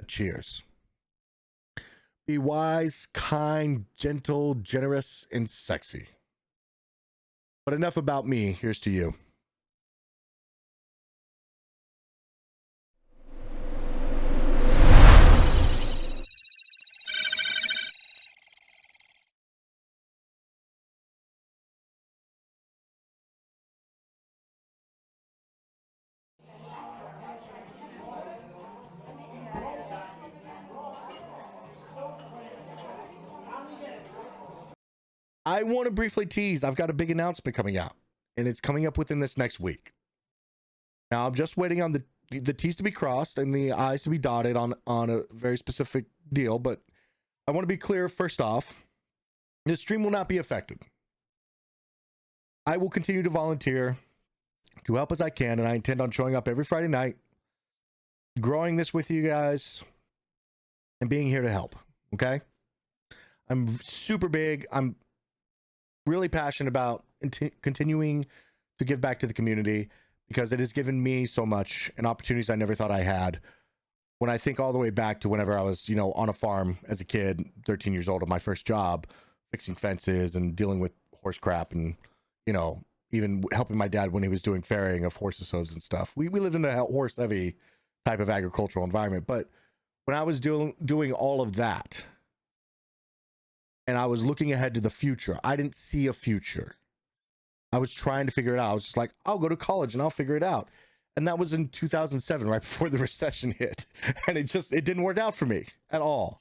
cheers. Be wise, kind, gentle, generous, and sexy. But enough about me. Here's to you. I want to briefly tease. I've got a big announcement coming out, and it's coming up within this next week. Now, I'm just waiting on the T's to be crossed and the I's to be dotted on a very specific deal, but I want to be clear first off, the stream will not be affected. I will continue to volunteer to help as I can, and I intend on showing up every Friday night, growing this with you guys, and being here to help, okay? I'm super big. I'm really passionate about continuing to give back to the community because it has given me so much and opportunities I never thought I had. When I think all the way back to whenever I was, on a farm as a kid, 13 years old, at my first job, fixing fences and dealing with horse crap and, even helping my dad when he was doing farrowing of horses' hooves and stuff. We lived in a horse-heavy type of agricultural environment. But when I was doing all of that, and I was looking ahead to the future, I didn't see a future. I was trying to figure it out. I was just like, I'll go to college and I'll figure it out. And that was in 2007, right before the recession hit. And it didn't work out for me at all.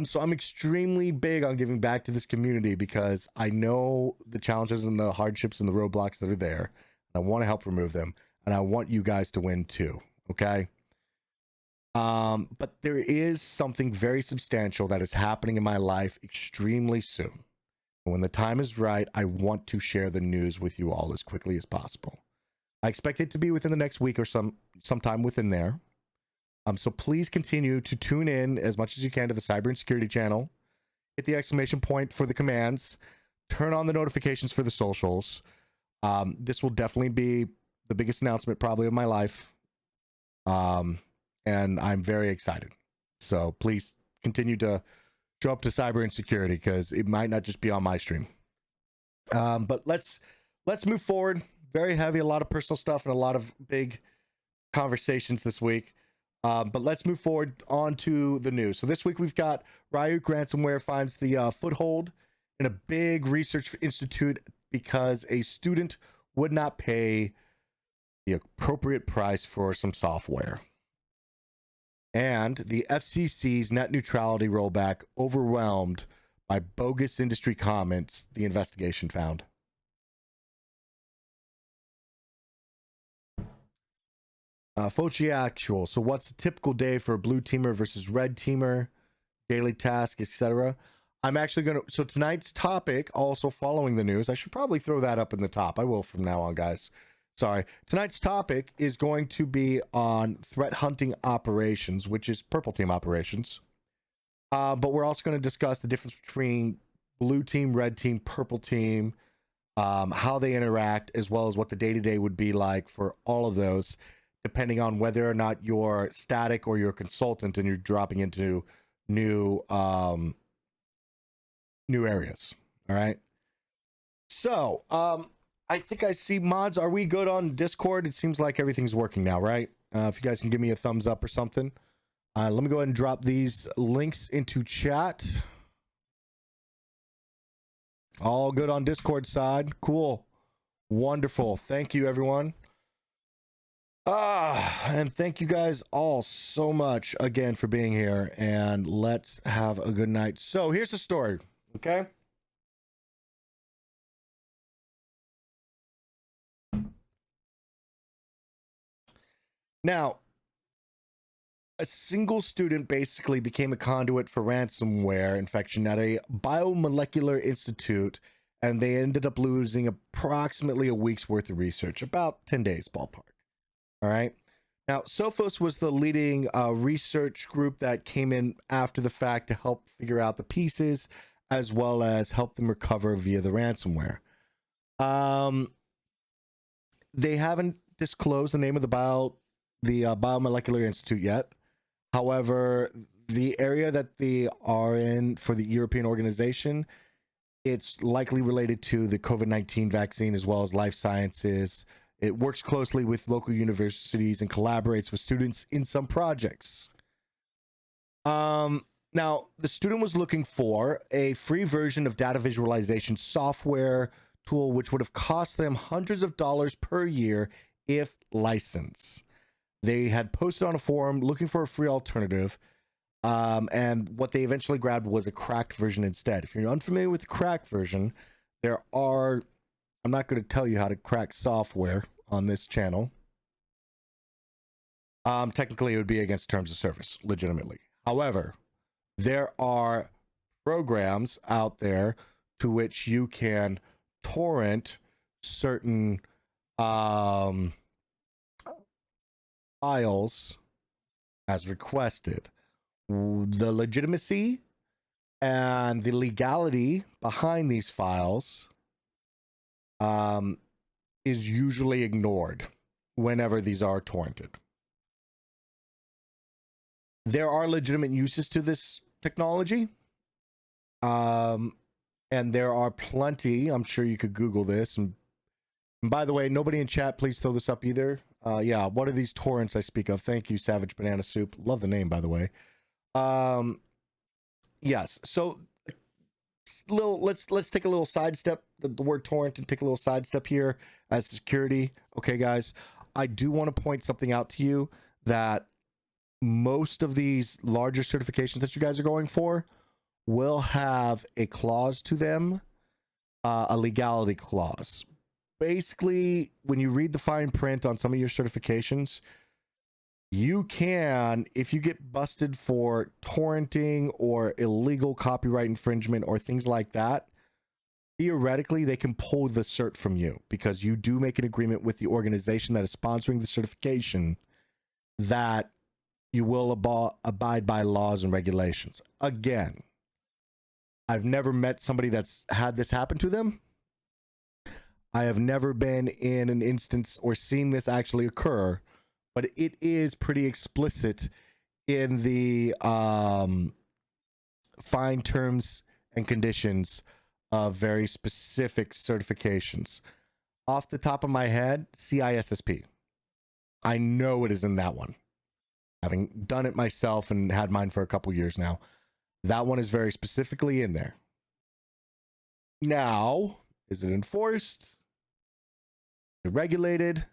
So I'm extremely big on giving back to this community because I know the challenges and the hardships and the roadblocks that are there. I want to help remove them. And I want you guys to win too. Okay. But there is something very substantial that is happening in my life extremely soon. And when the time is right, I want to share the news with you all as quickly as possible. I expect it to be within the next week or sometime within there. So please continue to tune in as much as you can to the Cyber Insecurity channel. Hit the exclamation point for the commands. Turn on the notifications for the socials. This will definitely be the biggest announcement probably of my life. And I'm very excited. So please continue to show up to Cyber Insecurity because it might not just be on my stream. But let's move forward. Very heavy, a lot of personal stuff and a lot of big conversations this week. But let's move forward on to the news. So this week we've got Ryuk ransomware finds the foothold in a big research institute because a student would not pay the appropriate price for some software. And the FCC's net neutrality rollback overwhelmed by bogus industry comments, the investigation found. Fochi actual. So what's a typical day for a blue teamer versus red teamer, daily task, etc. I'm actually going to, so tonight's topic, also following the news, I should probably throw that up in the top. I will from now on, guys. Sorry. Tonight's topic is going to be on threat hunting operations, which is purple team operations. But we're also going to discuss the difference between blue team, red team, purple team, how they interact, as well as what the day-to-day would be like for all of those, depending on whether or not you're static or you're a consultant and you're dropping into new areas. All right. So, I think I see mods. Are we good on Discord? It seems like everything's working now, right? If you guys can give me a thumbs up or something. Let me go ahead and drop these links into chat. All good on Discord side. Cool. Wonderful. Thank you, everyone. And thank you guys all so much again for being here, and let's have a good night. So here's the story, okay? Now, a single student basically became a conduit for ransomware infection at a biomolecular institute, and they ended up losing approximately a week's worth of research, about 10 days ballpark. All right. Now, Sophos was the leading research group that came in after the fact to help figure out the pieces, as well as help them recover via the ransomware. They haven't disclosed the name of the biomolecular institute yet. However, the area that they are in for the European organization, it's likely related to the COVID-19 vaccine as well as life sciences. It works closely with local universities and collaborates with students in some projects. Now, the student was looking for a free version of data visualization software tool, which would have cost them hundreds of dollars per year if licensed. They had posted on a forum looking for a free alternative, and what they eventually grabbed was a cracked version instead. If you're unfamiliar with the cracked version, I'm not going to tell you how to crack software on this channel. Technically, it would be against terms of service, legitimately. However, there are programs out there to which you can torrent certain files as requested. The legitimacy and the legality behind these files is usually ignored whenever these are torrented. There are legitimate uses to this technology. And there are plenty. I'm sure you could Google this. And by the way, nobody in chat, please throw this up either. Yeah, what are these torrents I speak of? Thank you, Savage Banana Soup. Love the name, by the way. Yes. So let's take a little sidestep, the word torrent, and take a little sidestep here as security. Okay, guys, I do want to point something out to you that most of these larger certifications that you guys are going for will have a clause to them, a legality clause. Basically, when you read the fine print on some of your certifications, you can, if you get busted for torrenting or illegal copyright infringement or things like that, theoretically they can pull the cert from you because you do make an agreement with the organization that is sponsoring the certification that you will abide by laws and regulations. Again, I've never met somebody that's had this happen to them. I have never been in an instance or seen this actually occur, but it is pretty explicit in the fine terms and conditions of very specific certifications. Off the top of my head, CISSP. I know it is in that one. Having done it myself and had mine for a couple years now, that one is very specifically in there. Now, is it enforced? Is it regulated?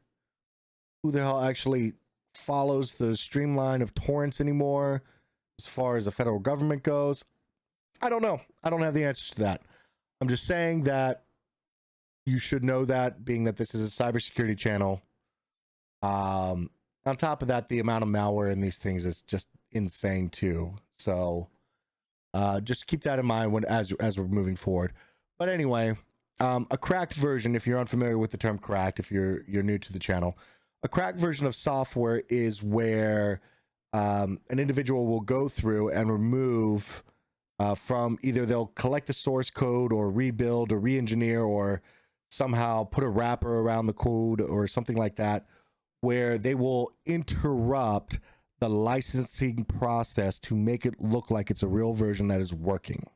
Who the hell actually follows the streamline of torrents anymore as far as the federal government goes? I don't know. I don't have the answers to that. I'm just saying that you should know that, being that this is a cybersecurity channel. On top of that, the amount of malware in these things is just insane too. So just keep that in mind as we're moving forward. But anyway, a cracked version, if you're unfamiliar with the term cracked, if you're new to the channel, a cracked version of software is where an individual will go through and remove from either they'll collect the source code or rebuild or re-engineer or somehow put a wrapper around the code or something like that, where they will interrupt the licensing process to make it look like it's a real version that is working.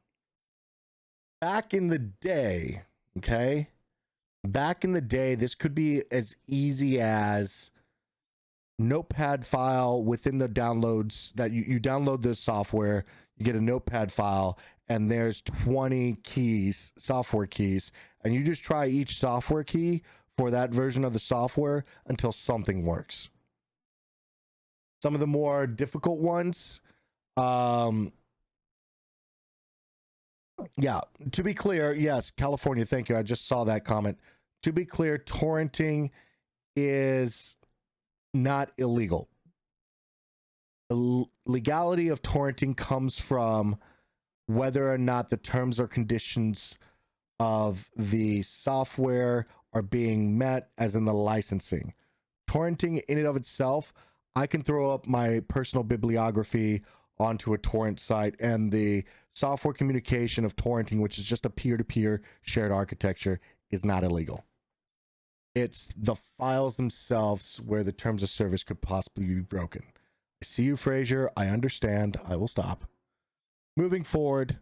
Back in the day, okay? Back in the day, this could be as easy as notepad file within the downloads that you download the software, you get a notepad file, and there's 20 keys, software keys, and you just try each software key for that version of the software until something works. Some of the more difficult ones, yeah, to be clear, yes, California, thank you. I just saw that comment. To be clear, torrenting is not illegal. The legality of torrenting comes from whether or not the terms or conditions of the software are being met, as in the licensing. Torrenting in and of itself, I can throw up my personal bibliography onto a torrent site, and the software communication of torrenting, which is just a peer-to-peer shared architecture, is not illegal. It's the files themselves where the terms of service could possibly be broken. See you, Frazier. I understand. I will stop. Moving forward,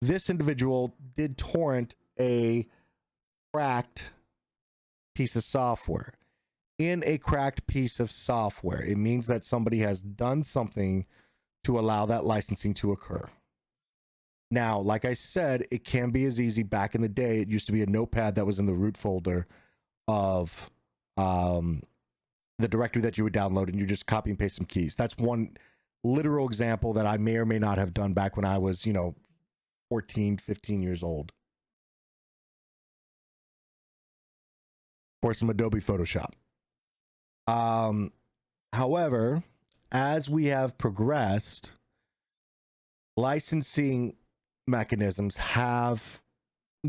this individual did torrent a cracked piece of software. In a cracked piece of software, it means that somebody has done something to allow that licensing to occur. Now, like I said, it can be as easy. Back in the day, it used to be a notepad that was in the root folder of the directory that you would download, and you just copy and paste some keys. That's one literal example that I may or may not have done back when I was, 14, 15 years old. For some Adobe Photoshop. However, as we have progressed, licensing mechanisms have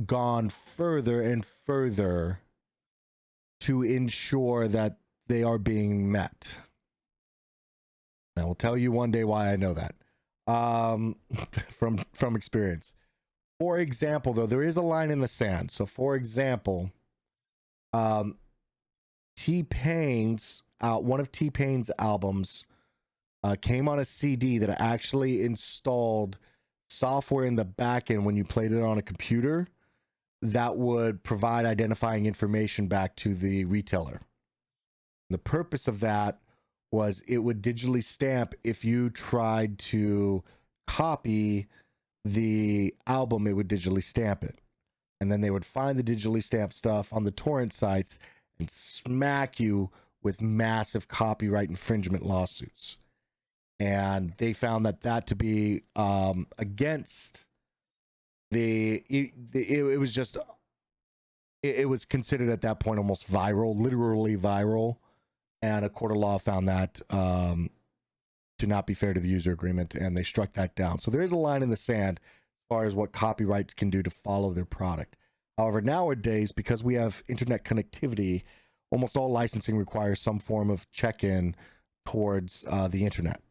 gone further and further to ensure that they are being met. I will tell you one day why I know that from experience. For example, though, there is a line in the sand. So, for example, T-Pain's one of T-Pain's albums came on a CD that actually installed software in the back end when you played it on a computer that would provide identifying information back to the retailer. The purpose of that was it would digitally stamp if you tried to copy the album, it would digitally stamp it. And then they would find the digitally stamped stuff on the torrent sites and smack you with massive copyright infringement lawsuits. And they found that to be against it was just, it was considered at that point almost viral, literally viral. And a court of law found that to not be fair to the user agreement, and they struck that down. So there is a line in the sand as far as what copyrights can do to follow their product. However, nowadays, because we have internet connectivity, almost all licensing requires some form of check-in towards the internet.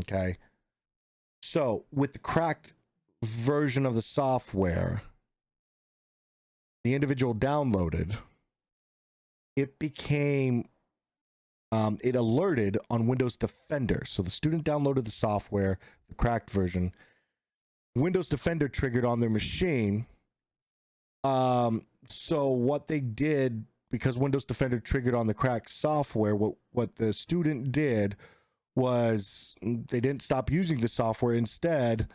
Okay. So with the cracked version of the software, the individual downloaded, it became it alerted on Windows Defender. So the student downloaded the software, the cracked version. Windows Defender triggered on their machine. So what they did, because Windows Defender triggered on the cracked software, what the student did was they didn't stop using the software. Instead,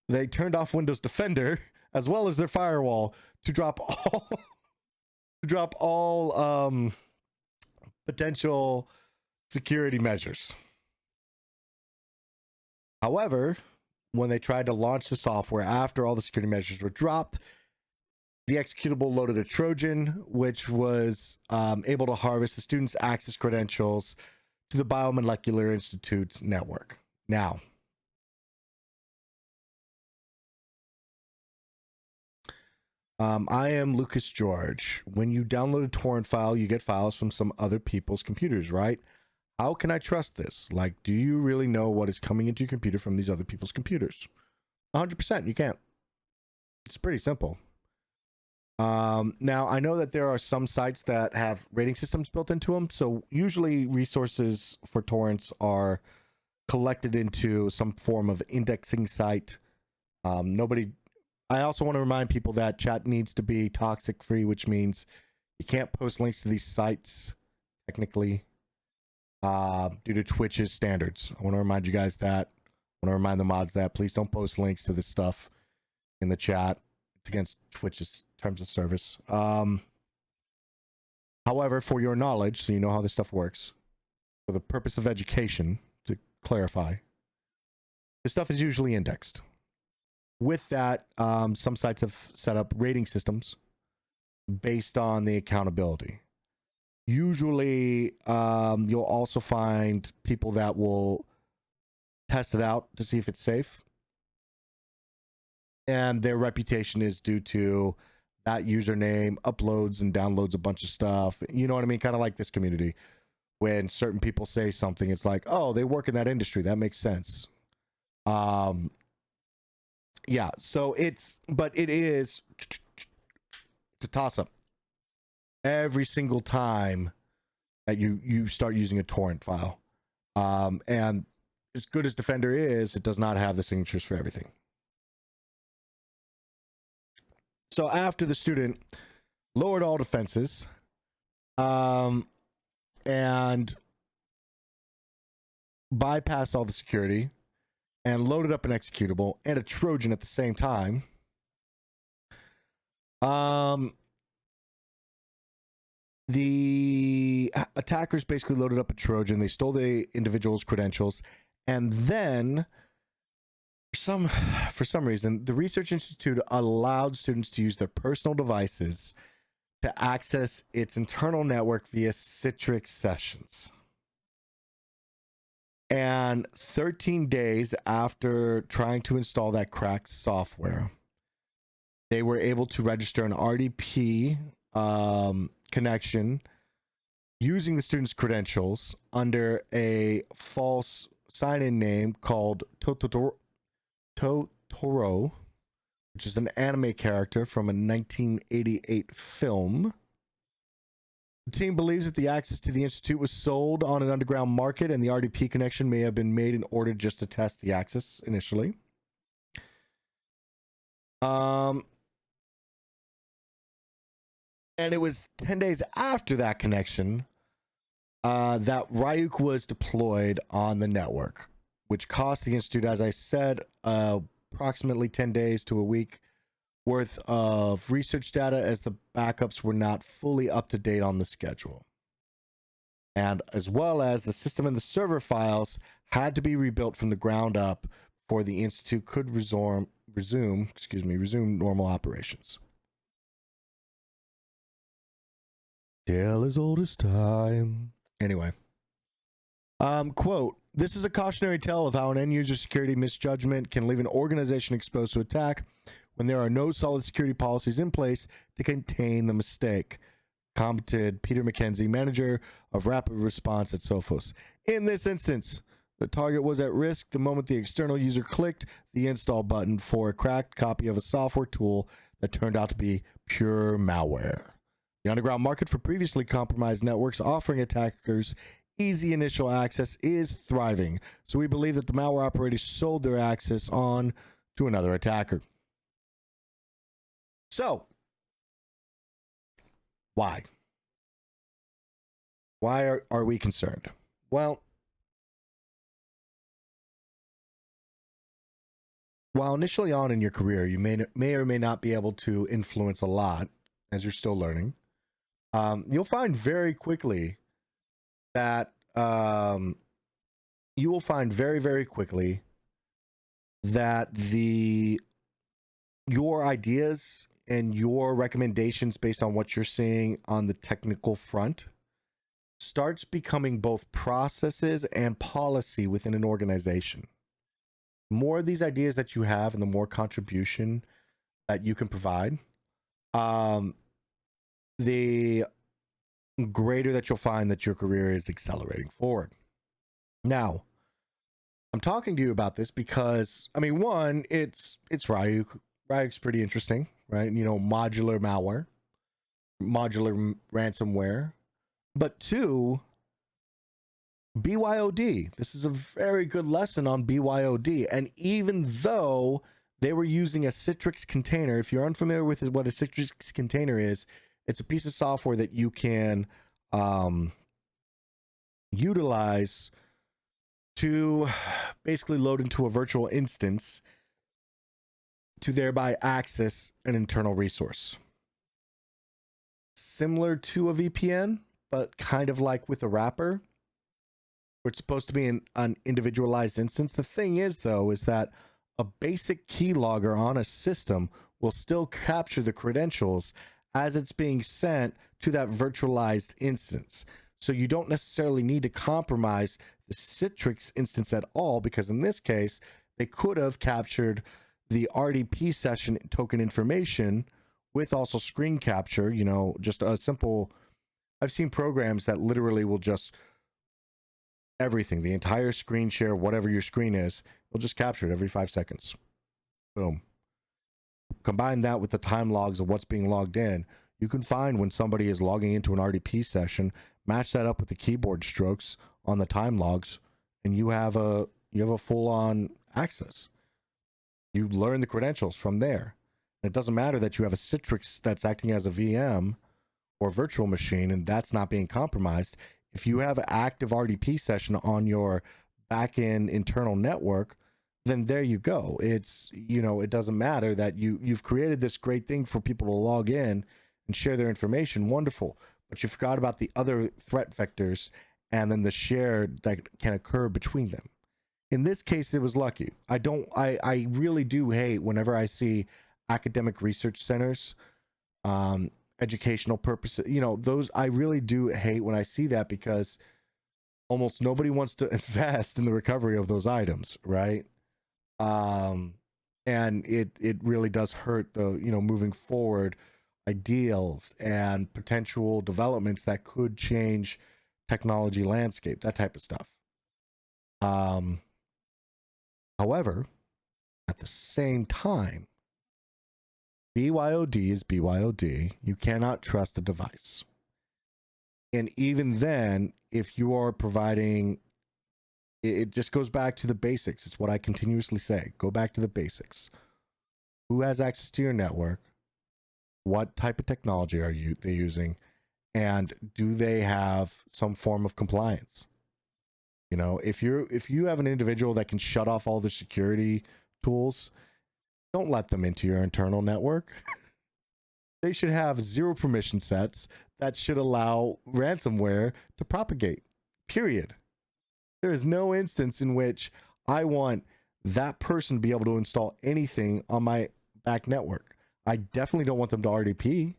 they turned off Windows Defender as well as their firewall to drop all potential security measures. However, when they tried to launch the software after all the security measures were dropped, the executable loaded a Trojan, which was able to harvest the student's access credentials to the Biomolecular Institute's network. Now, I am Lucas George. When you download a torrent file, you get files from some other people's computers, right? How can I trust this? Like, do you really know what is coming into your computer from these other people's computers? 100%, you can't. It's pretty simple. Now, I know that there are some sites that have rating systems built into them. So usually resources for torrents are collected into some form of indexing site. I also want to remind people that chat needs to be toxic free, which means you can't post links to these sites technically due to Twitch's standards. I want to remind you guys that. I want to remind the mods that please don't post links to this stuff in the chat. It's against Twitch's terms of service. However, for your knowledge, so you know how this stuff works, for the purpose of education, to clarify, this stuff is usually indexed. With that, some sites have set up rating systems based on the accountability. Usually, you'll also find people that will test it out to see if it's safe. And their reputation is due to that username uploads and downloads a bunch of stuff. You know what I mean? Kind of like this community. When certain people say something, it's like, oh, they work in that industry. That makes sense. Yeah, so it's a toss-up every single time that you start using a torrent file. And as good as Defender is, it does not have the signatures for everything. So after the student lowered all defenses, and bypassed all the security and loaded up an executable and a Trojan at the same time, the attackers basically loaded up a Trojan. They stole the individual's credentials, and then for some reason, the Research Institute allowed students to use their personal devices to access its internal network via Citrix sessions. And 13 days after trying to install that cracked software, they were able to register an RDP connection using the student's credentials under a false sign-in name called Totoro, which is an anime character from a 1988 film. The team believes that the access to the Institute was sold on an underground market, and the RDP connection may have been made in order just to test the access initially. And it was 10 days after that connection that Ryuk was deployed on the network, which cost the Institute, as I said, approximately 10 days to a week worth of research data, as the backups were not fully up to date on the schedule. And as well as the system and the server files had to be rebuilt from the ground up before the Institute could resume normal operations. Tale as old as time. Anyway. Quote, "This is a cautionary tale of how an end user security misjudgment can leave an organization exposed to attack when there are no solid security policies in place to contain the mistake," commented Peter McKenzie, manager of rapid response at Sophos. "In this instance, the target was at risk the moment the external user clicked the install button for a cracked copy of a software tool that turned out to be pure malware. The underground market for previously compromised networks offering attackers easy initial access is thriving, so we believe that the malware operators sold their access on to another attacker." So, why? Why are we concerned? Well, while initially on in your career, you may or may not be able to influence a lot as you're still learning, you'll find very quickly that you will find very quickly that your ideas and your recommendations based on what you're seeing on the technical front starts becoming both processes and policy within an organization. The more of these ideas that you have and the more contribution that you can provide, the greater that you'll find that your career is accelerating forward. Now, I'm talking to you about this because, I mean, one, it's Ryuk. Ryuk's pretty interesting, right? You know, modular malware, modular ransomware. But two, BYOD. This is a very good lesson on BYOD. And even though they were using a Citrix container, if you're unfamiliar with what a Citrix container is, it's a piece of software that you can utilize to basically load into a virtual instance to thereby access an internal resource. Similar to a VPN, but kind of like with a wrapper, where it's supposed to be an individualized instance. The thing is, though, is that a basic keylogger on a system will still capture the credentials as it's being sent to that virtualized instance. So you don't necessarily need to compromise the Citrix instance at all, because in this case, they could have captured the RDP session token information with also screen capture, you know, just a simple, I've seen programs that literally will just everything, the entire screen share, whatever your screen is, will just capture it every 5 seconds. Boom. Combine that with the time logs of what's being logged in, you can find when somebody is logging into an RDP session, match that up with the keyboard strokes on the time logs, and you have a full-on access. You learn the credentials from there. And it doesn't matter that you have a Citrix that's acting as a VM or virtual machine, and that's not being compromised. If you have an active RDP session on your back-end internal network, then there you go. It's, it doesn't matter that you've created this great thing for people to log in and share their information. Wonderful. But you forgot about the other threat vectors and then the share that can occur between them. In this case, it was lucky. I really do hate whenever I see academic research centers, educational purposes, those, I really do hate when I see that, because almost nobody wants to invest in the recovery of those items, right? And it really does hurt the, moving forward ideals and potential developments that could change technology landscape, that type of stuff. However, at the same time, BYOD is BYOD. You cannot trust a device. And even then, if you are providing, it just goes back to the basics. It's what I continuously say. Go back to the basics. Who has access to your network? What type of technology are they using? And do they have some form of compliance? If you have an individual that can shut off all the security tools, don't let them into your internal network. They should have 0 permission sets that should allow ransomware to propagate. Period. There is no instance in which I want that person to be able to install anything on my back network. I definitely don't want them to RDP.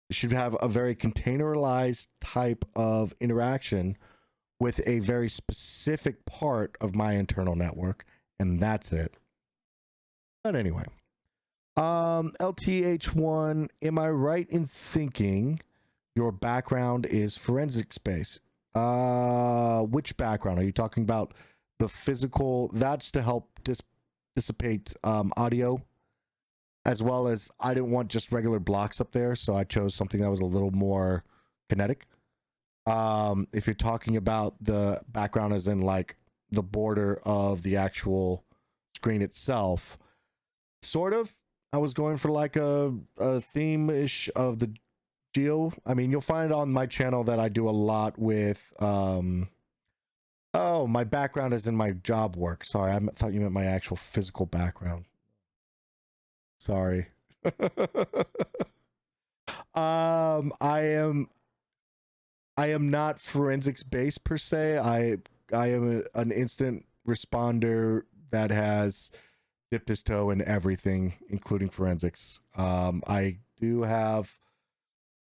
It should have a very containerized type of interaction with a very specific part of my internal network, and that's it. But anyway, LTH1, am I right in thinking your background is forensics based? Which background? Are you talking about the physical? That's to help dissipate audio, as well as I didn't want just regular blocks up there, so I chose something that was a little more kinetic. If you're talking about the background as in like the border of the actual screen itself, sort of, I was going for like a theme-ish of the geo. I mean, you'll find on my channel that I do a lot with, my background is in my job work. Sorry, I thought you meant my actual physical background. Sorry. I am not forensics based per se. I am an instant responder that has dipped his toe in everything, including forensics. I do have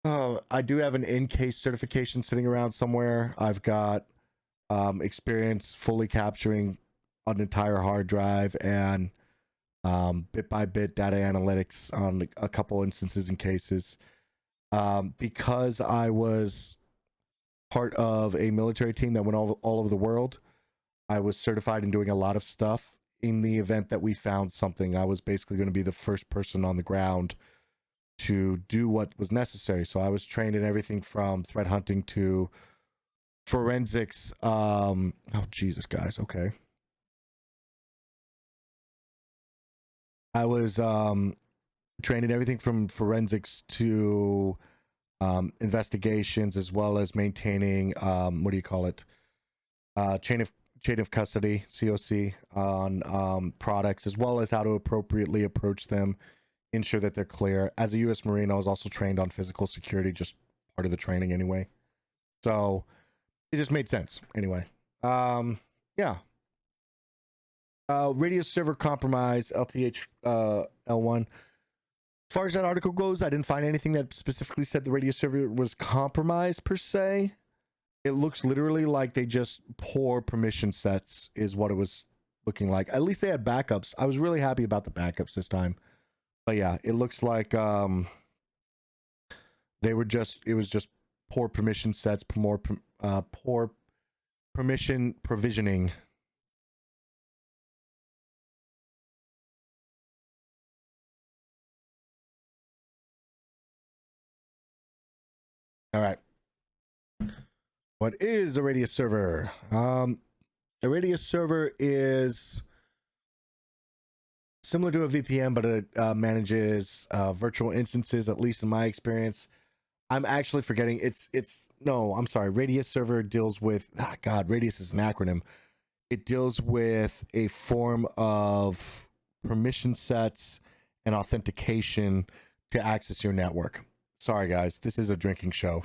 an in-case certification sitting around somewhere. I've got experience fully capturing an entire hard drive and bit by bit data analytics on a couple instances and cases. Because I was part of a military team that went all over the world, I was certified in doing a lot of stuff. In the event that we found something, I was basically going to be the first person on the ground to do what was necessary. So I was trained in everything from threat hunting to forensics. Oh, Jesus, guys. Okay. I was trained in everything from forensics to investigations, as well as maintaining what do you call it, chain of custody, COC, on products, as well as how to appropriately approach them, ensure that they're clear. As a U.S. Marine, I was also trained on physical security, just part of the training anyway, so it just made sense anyway. Yeah. Radio server compromise, LTH L1. As far as that article goes, I didn't find anything that specifically said the radio server was compromised per se. It looks literally like they just pour permission sets is what it was looking like. At least they had backups. I was really happy about the backups this time. But yeah, it looks like it was just poor permission sets, poor permission provisioning. All right. What is a radius server? A radius server is similar to a VPN, but it manages virtual instances, at least in my experience. I'm actually forgetting. No, I'm sorry. Radius server deals with, God, radius is an acronym. It deals with a form of permission sets and authentication to access your network. Sorry, guys. This is a drinking show.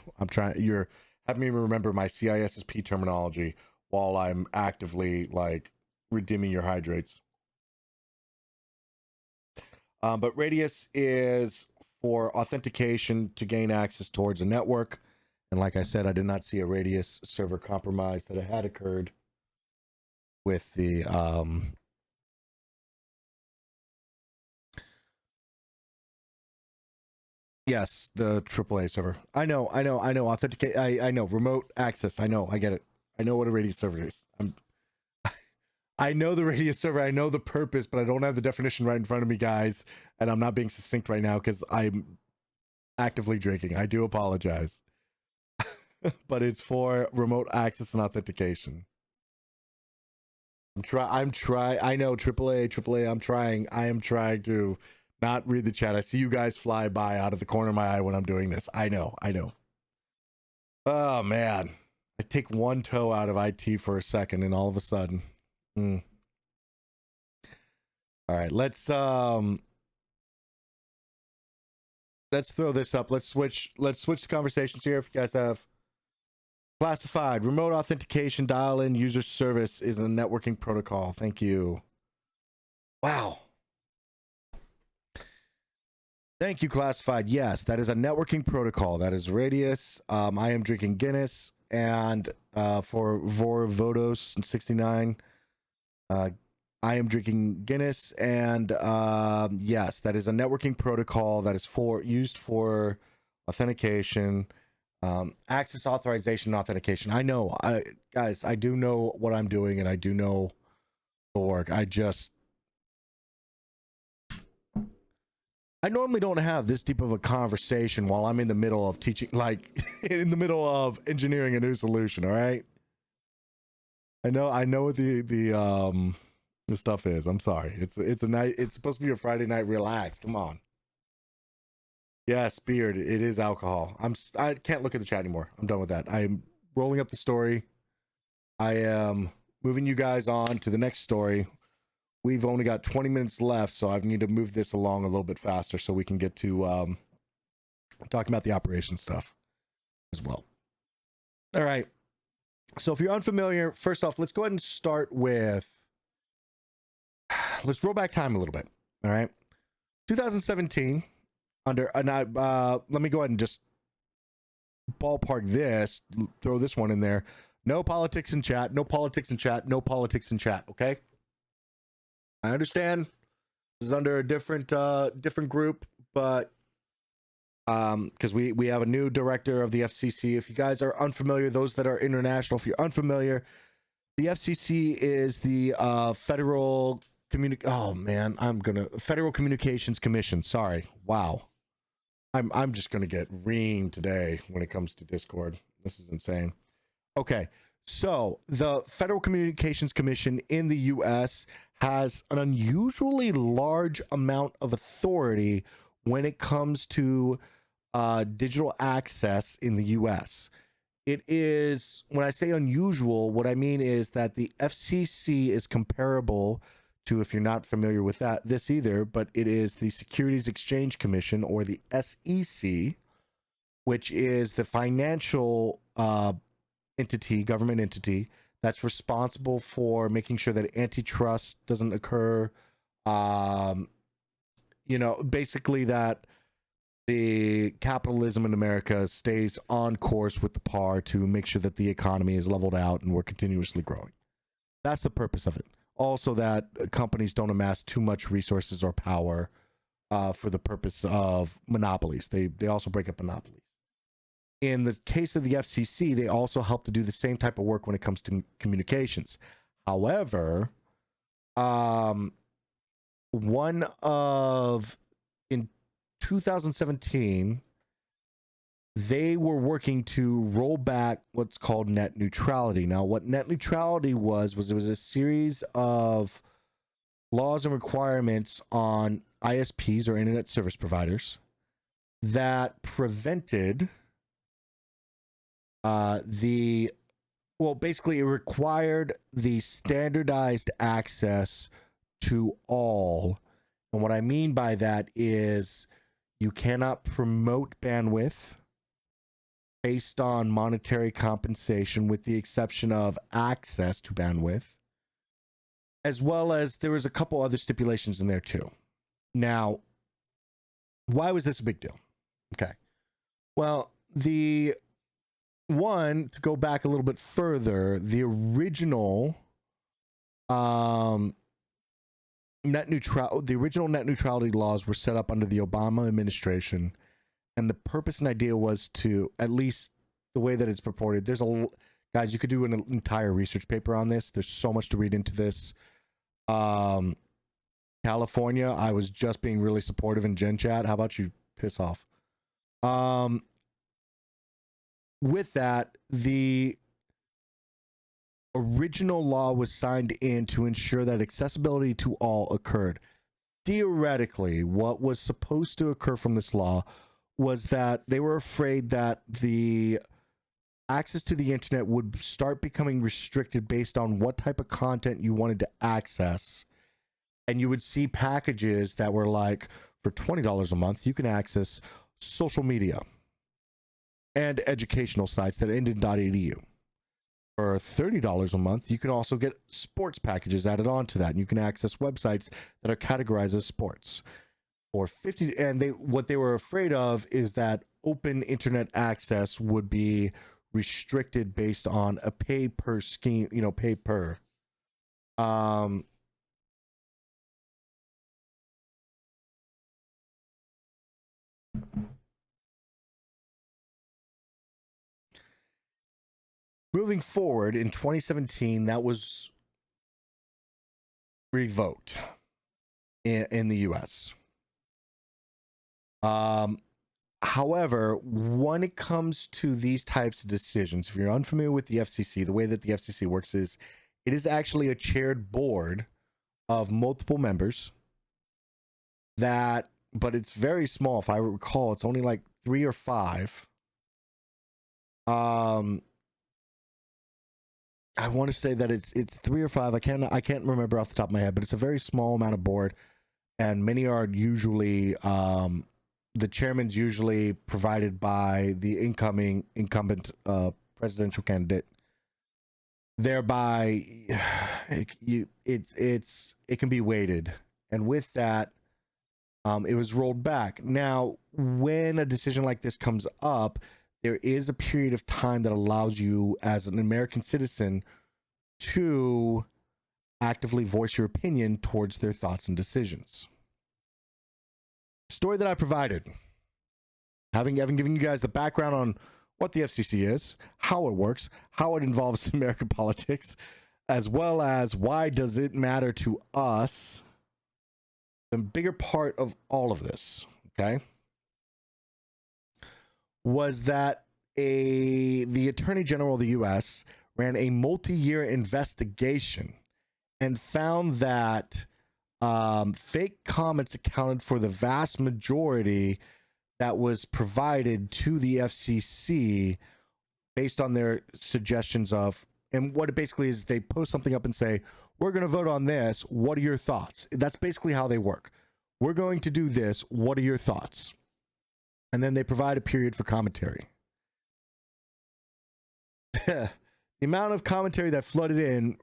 You're having me remember my CISSP terminology while I'm actively like redeeming your hydrates. But radius is for authentication to gain access towards a network. And like I said, I did not see a radius server compromise that had occurred with the yes, the AAA server. I know. Authenticate. I know. Remote access. I know. I get it. I know what a radius server is. I know the radius server. I know the purpose, but I don't have the definition right in front of me, guys. And I'm not being succinct right now because I'm actively drinking. I do apologize. But it's for remote access and authentication. I'm trying. I know AAA. I am trying to not read the chat. I see you guys fly by out of the corner of my eye when I'm doing this. I know. Oh man. I take one toe out of IT for a second and all of a sudden. All right, let's throw this up. Let's switch the conversations here. If you guys have classified remote authentication dial-in user service is a networking protocol. Thank you. Wow. Thank you, classified. Yes, that is a networking protocol. That is radius. I am drinking Guinness, and for Vorvodos 69, I am drinking Guinness, and yes, that is a networking protocol that is used for authentication, access authorization, and authentication. I know, guys, I do know what I'm doing, and I do know the work. I normally don't have this deep of a conversation while I'm in the middle of teaching, like in the middle of engineering a new solution. All right. I know what the stuff is. I'm sorry. It's a night. It's supposed to be a Friday night relax. Come on. Yes, beard. It is alcohol. I can't look at the chat anymore. I'm done with that. I'm rolling up the story. I am moving you guys on to the next story. We've only got 20 minutes left, so I need to move this along a little bit faster so we can get to talking about the operation stuff as well. All right. So if you're unfamiliar, first off, let's go ahead and start with, let's roll back time a little bit. All right. 2017, let me go ahead and just ballpark this, throw this one in there. No politics in chat, no politics in chat, no politics in chat. Okay. I understand this is under a different group, but because we have a new director of the FCC. If you guys are unfamiliar, those that are international, if you're unfamiliar, the FCC is the Federal Communications Commission. Sorry, wow, I'm just gonna get reamed today when it comes to Discord. This is insane. Okay, so the Federal Communications Commission in the U.S. has an unusually large amount of authority when it comes to digital access in the U.S. It is, when I say unusual, what I mean is that the FCC is comparable to, if you're not familiar with this either, but it is the Securities Exchange Commission, or the SEC, which is the financial government entity that's responsible for making sure that antitrust doesn't occur. Basically that the capitalism in America stays on course with the par to make sure that the economy is leveled out and we're continuously growing. That's the purpose of it. Also, that companies don't amass too much resources or power for the purpose of monopolies. They also break up monopolies. In the case of the FCC, they also help to do the same type of work when it comes to communications. However, in 2017, they were working to roll back what's called net neutrality. Now, what net neutrality was it was a series of laws and requirements on ISPs or internet service providers that prevented basically it required the standardized access to all. And what I mean by that is you cannot promote bandwidth based on monetary compensation, with the exception of access to bandwidth, as well as there was a couple other stipulations in there too. Now, why was this a big deal? Okay. Well, the one, to go back a little bit further, the original net neutrality laws were set up under the Obama administration, and the purpose and idea was to, at least the way that it's purported, guys, you could do an entire research paper on this. There's so much to read into this. California, I was just being really supportive in Gen Chat. How about you piss off? With that, the original law was signed in to ensure that accessibility to all occurred. Theoretically, what was supposed to occur from this law was that they were afraid that the access to the internet would start becoming restricted based on what type of content you wanted to access. And you would see packages that were like, for $20 a month, you can access social media and educational sites that end in .edu. For $30 a month, you can also get sports packages added onto that, and you can access websites that are categorized as sports. Or $50, and what they were afraid of is that open internet access would be restricted based on a pay per scheme, pay per. Moving forward in 2017, that was revoked in the US. However, when it comes to these types of decisions, if you're unfamiliar with the FCC, the way that the FCC works is it is actually a chaired board of multiple members but it's very small. If I recall, it's only like 3 or 5. I want to say that it's 3 or 5. I can't remember off the top of my head, but it's a very small amount of board, and many are usually the chairman's usually provided by the incumbent presidential candidate. Thereby, it can be weighted, and with that, it was rolled back. Now, when a decision like this comes up, there is a period of time that allows you as an American citizen to actively voice your opinion towards their thoughts and decisions. The story that I provided, having given you guys the background on what the FCC is, how it works, how it involves American politics, as well as why does it matter to us, the bigger part of all of this, okay, was that the Attorney General of the U.S. ran a multi-year investigation and found that fake comments accounted for the vast majority that was provided to the FCC based on their suggestions of, and what it basically is, they post something up and say, we're going to vote on this. What are your thoughts? That's basically how they work. We're going to do this. What are your thoughts? And then they provide a period for commentary. The amount of commentary that flooded in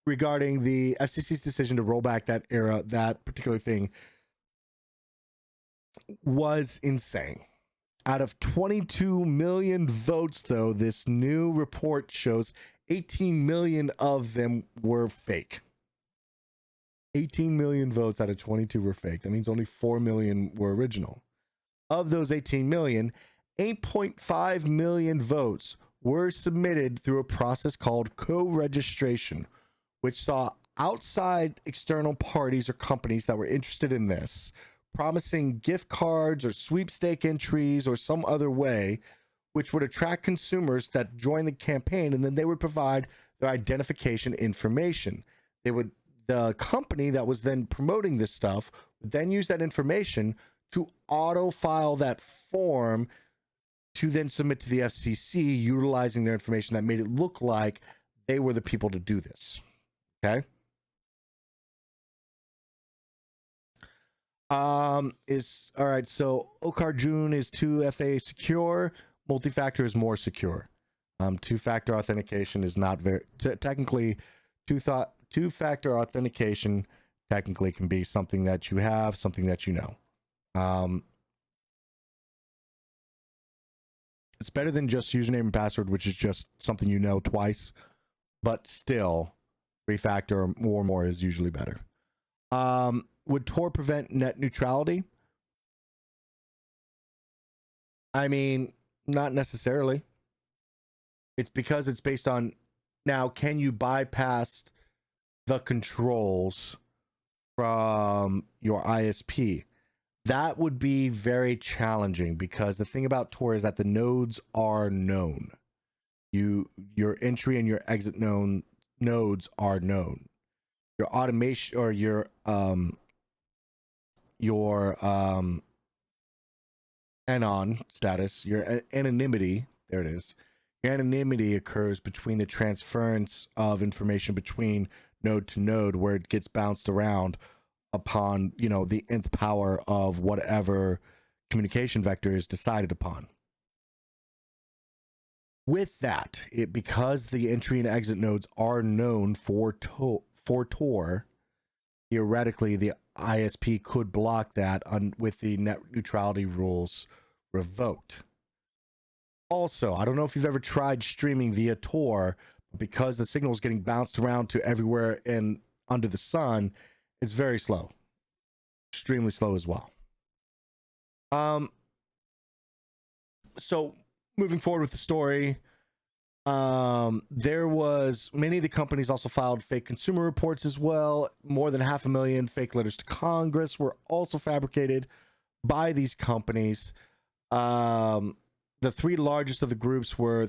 regarding the FCC's decision to roll back that particular thing, was insane. Out of 22 million votes, though, this new report shows 18 million of them were fake. 18 million votes out of 22 were fake. That means only 4 million were original. Of those 18 million, 8.5 million votes were submitted through a process called co-registration, which saw outside external parties or companies that were interested in this promising gift cards or sweepstake entries or some other way which would attract consumers that join the campaign, and then they would provide their identification information. The company that was then promoting this stuff would then use that information to auto file that form to then submit to the FCC, utilizing their information that made it look like they were the people to do this. Okay. Is all right. So Okarjun is 2FA secure. Multi-factor is more secure. Two-factor authentication is not very technically. Two-factor authentication technically can be something that you have, something that you know. It's better than just username and password, which is just something you know twice. But still, three-factor or more is usually better. Would Tor prevent net neutrality? I mean, not necessarily. It's because it's based on, now, can you bypass the controls from your ISP? That would be very challenging, because the thing about Tor is that the nodes are known. Your entry and your exit nodes are known. Your automation or your anon status, your anonymity, there it is. Your anonymity occurs between the transference of information between node to node, where it gets bounced around upon, the nth power of whatever communication vector is decided upon. With that, because the entry and exit nodes are known for Tor, theoretically the ISP could block that with the net neutrality rules revoked. Also, I don't know if you've ever tried streaming via Tor, but because the signal is getting bounced around to everywhere and under the sun, it's very slow, extremely slow as well. So moving forward with the story, there was many of the companies also filed fake consumer reports as well. More than 500,000 fake letters to Congress were also fabricated by these companies. The three largest of the groups were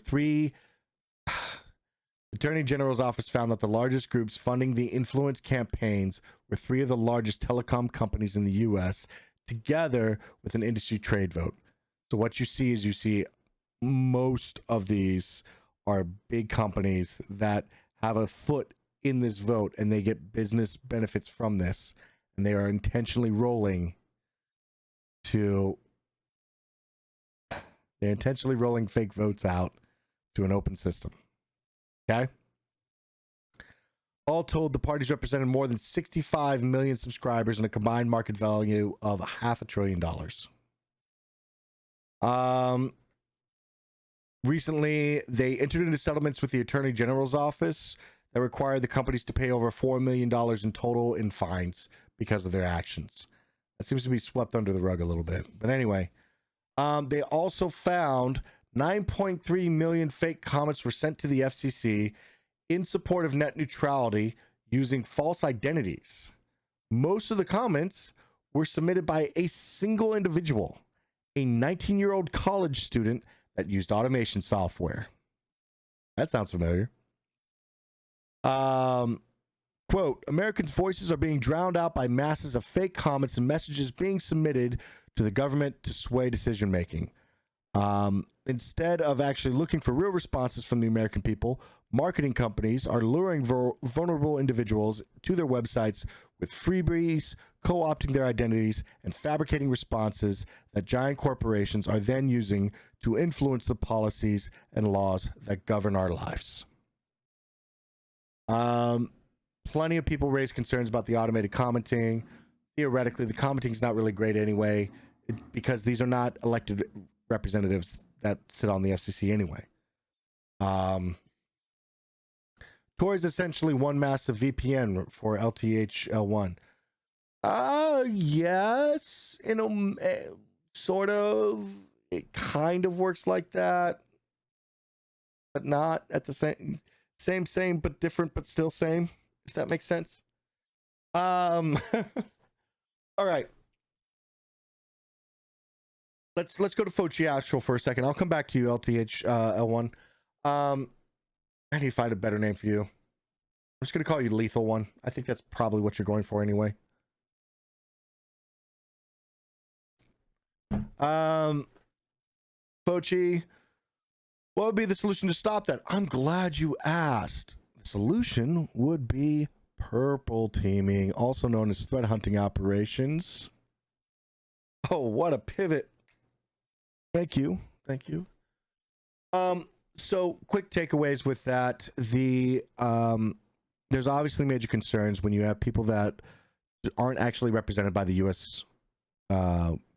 Attorney General's office found that the largest groups funding the influence campaigns were three of the largest telecom companies in the US, together with an industry trade vote. So what you see most of these are big companies that have a foot in this vote, and they get business benefits from this, and they are intentionally rolling fake votes out to an open system. Okay. All told, the parties represented more than 65 million subscribers and a combined market value of $500 billion. Recently, they entered into settlements with the Attorney General's office that required the companies to pay over $4 million in total in fines because of their actions. That seems to be swept under the rug a little bit. But anyway, they also found 9.3 million fake comments were sent to the FCC in support of net neutrality using false identities. Most of the comments were submitted by a single individual, a 19-year-old college student that used automation software. That sounds familiar. Quote, Americans' voices are being drowned out by masses of fake comments and messages being submitted to the government to sway decision making. Instead of actually looking for real responses from the American people, marketing companies are luring vulnerable individuals to their websites with freebies, co-opting their identities, and fabricating responses that giant corporations are then using to influence the policies and laws that govern our lives. Plenty of people raise concerns about the automated commenting. Theoretically, the commenting is not really great anyway, because these are not elected representatives that sit on the FCC anyway. Tor is essentially one massive VPN for LTH-L1. Yes, sort of. It kind of works like that, but not at the same, but different, but still same, if that makes sense. All right. let's go to Fochi Astral for a second. I'll come back to you, LTH L1. I need to find a better name for you. I'm just gonna call you Lethal One. I think that's probably what you're going for anyway. Fochi, what would be the solution to stop that? I'm glad you asked. The solution would be purple teaming, also known as threat hunting operations. Oh, what a pivot. Thank you. Thank you. So quick takeaways with that. There's obviously major concerns when you have people that aren't actually represented by the US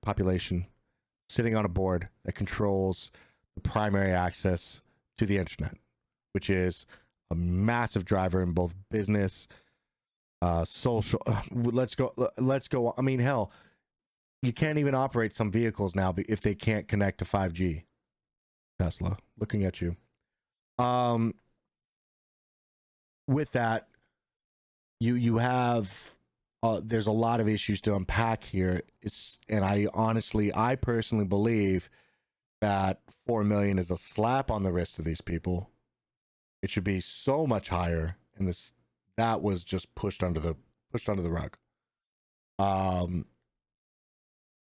population sitting on a board that controls the primary access to the internet, which is a massive driver in both business, social. Let's go. I mean, hell, you can't even operate some vehicles now if they can't connect to 5G. Tesla, looking at you. With that, you have there's a lot of issues to unpack here. And I personally believe that 4 million is a slap on the wrist to these people. It should be so much higher, and that was just pushed under the rug.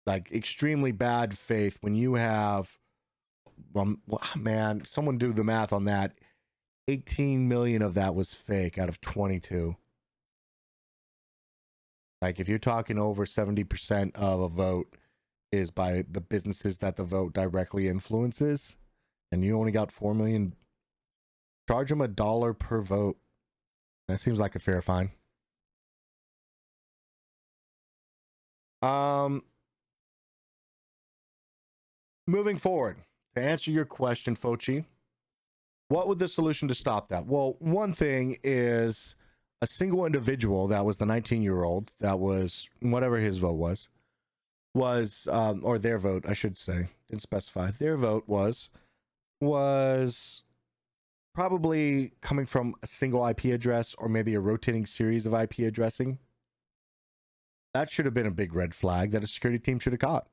Like extremely bad faith when you have, man, someone do the math on that. 18 million of that was fake out of 22. Like if you're talking over 70% of a vote is by the businesses that the vote directly influences, and you only got 4 million, charge them $1 per vote. That seems like a fair fine. Moving forward, to answer your question, Fochi, what would the solution to stop that? Well, one thing is a single individual, that was the 19-year-old, that was whatever his vote was, or their vote, I should say, didn't specify. Their vote was probably coming from a single IP address or maybe a rotating series of IP addressing. That should have been a big red flag that a security team should have caught.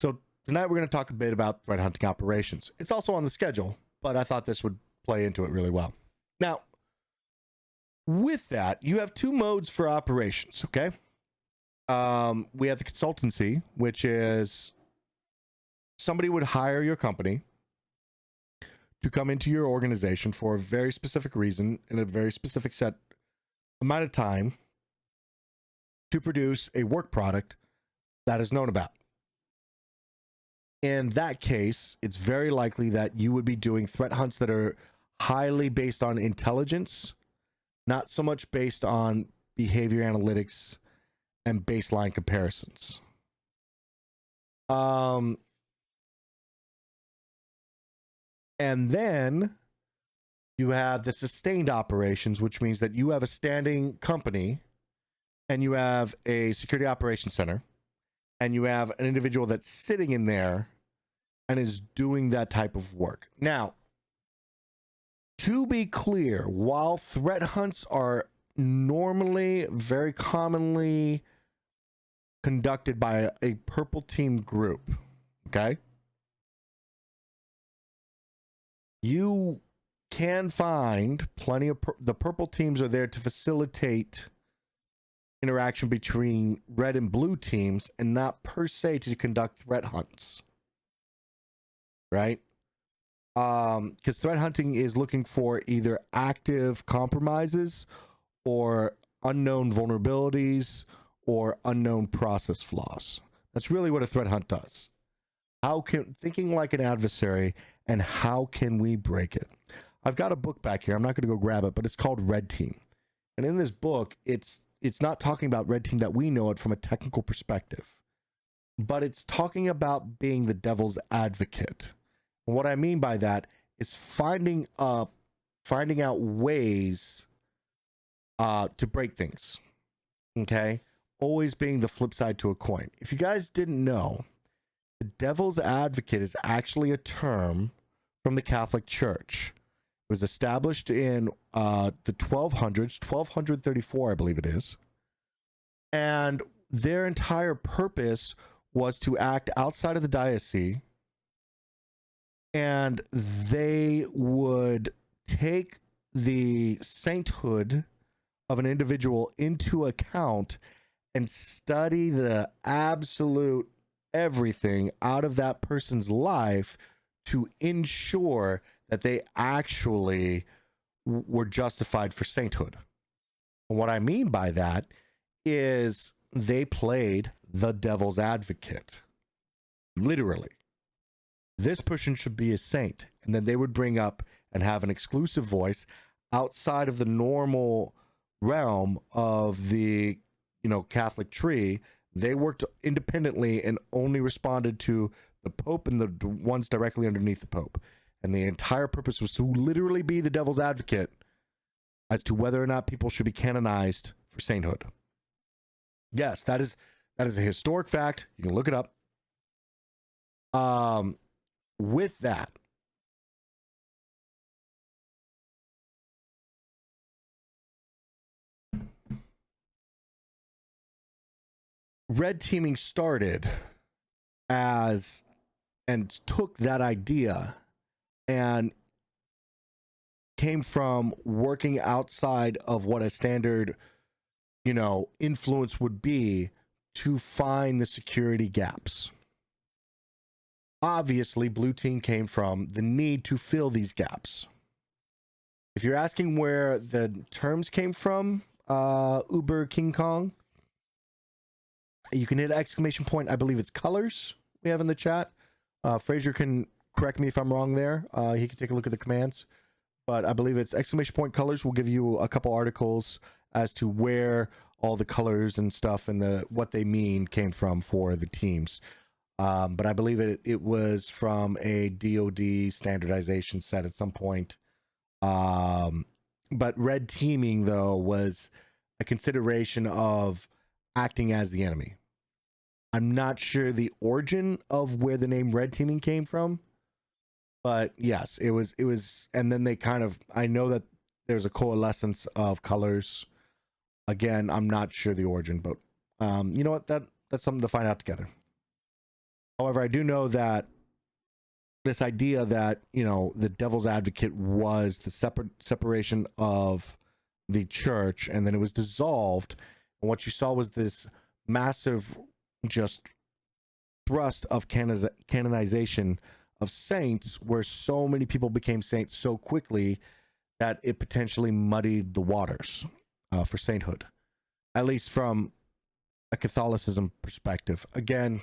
So tonight we're going to talk a bit about threat hunting operations. It's also on the schedule, but I thought this would play into it really well. Now, with that, you have two modes for operations, okay? We have the consultancy, which is somebody would hire your company to come into your organization for a very specific reason in a very specific set amount of time to produce a work product that is known about. In that case, it's very likely that you would be doing threat hunts that are highly based on intelligence, not so much based on behavior analytics and baseline comparisons. And then you have the sustained operations, which means that you have a standing company and you have a security operations center and you have an individual that's sitting in there and is doing that type of work. Now, to be clear, while threat hunts are normally, very commonly conducted by a purple team group, okay? You can find plenty of the purple teams are there to facilitate interaction between red and blue teams and not per se to conduct threat hunts, right? Because threat hunting is looking for either active compromises or unknown vulnerabilities or unknown process flaws. That's really what a threat hunt does. Thinking like an adversary, and how can we break it? I've got a book back here. I'm not going to go grab it, but it's called Red Team. And in this book, it's not talking about Red Team that we know it from a technical perspective, but it's talking about being the devil's advocate. And what I mean by that is finding out ways to break things. Okay? Always being the flip side to a coin. If you guys didn't know, the devil's advocate is actually a term from the Catholic Church. It was established in the 1200s, 1234, I believe it is. And their entire purpose was to act outside of the diocese, and they would take the sainthood of an individual into account and study the absolute everything out of that person's life to ensure that they actually were justified for sainthood. And what I mean by that is they played the devil's advocate. Literally. This person should be a saint. And then they would bring up and have an exclusive voice outside of the normal realm of the, Catholic tree. They worked independently and only responded to the Pope and the ones directly underneath the Pope. And the entire purpose was to literally be the devil's advocate as to whether or not people should be canonized for sainthood. Yes, that is a historic fact. You can look it up. With that, red teaming started as and took that idea and came from working outside of what a standard, influence would be to find the security gaps. Obviously, blue team came from the need to fill these gaps. If you're asking where the terms came from, Uber King Kong, you can hit exclamation point. I believe it's colors we have in the chat. Fraser can correct me if I'm wrong there. He can take a look at the commands, but I believe it's exclamation point colors. We'll give you a couple articles as to where all the colors and stuff and what they mean came from for the teams. But I believe it was from a DoD standardization set at some point. But red teaming, though, was a consideration of acting as the enemy. I'm not sure the origin of where the name red teaming came from, but yes, it was, and then they I know that there's a coalescence of colors. Again, I'm not sure the origin, but you know what? That's something to find out together. However, I do know that this idea that, the devil's advocate was the separation of the church, and then it was dissolved. And what you saw was this massive just thrust of canonization of saints, where so many people became saints so quickly that it potentially muddied the waters for sainthood, at least from a Catholicism perspective. Again,